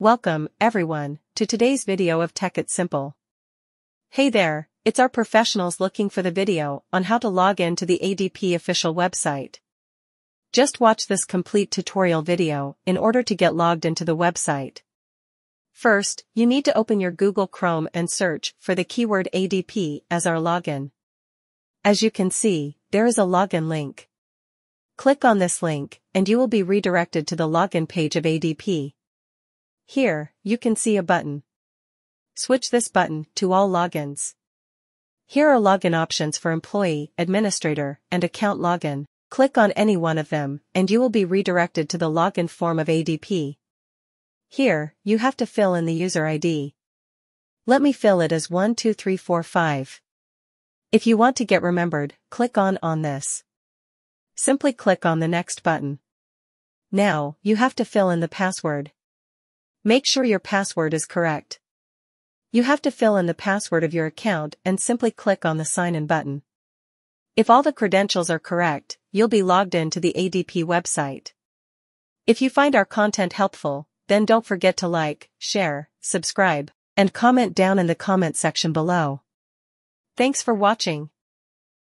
Welcome, everyone, to today's video of Tech It Simple. Hey there, it's our professionals looking for the video on how to log in to the ADP official website. Just watch this complete tutorial video in order to get logged into the website. First, you need to open your Google Chrome and search for the keyword ADP as our login. As you can see, there is a login link. Click on this link, and you will be redirected to the login page of ADP. Here, you can see a button. Switch this button to all logins. Here are login options for employee, administrator, and account login. Click on any one of them, and you will be redirected to the login form of ADP. Here, you have to fill in the user ID. Let me fill it as 12345. If you want to get remembered, click on this. Simply click on the next button. Now, you have to fill in the password. Make sure your password is correct. You have to fill in the password of your account and simply click on the Sign In button. If all the credentials are correct, you'll be logged in to the ADP website. If you find our content helpful, then don't forget to like, share, subscribe, and comment down in the comment section below. Thanks for watching.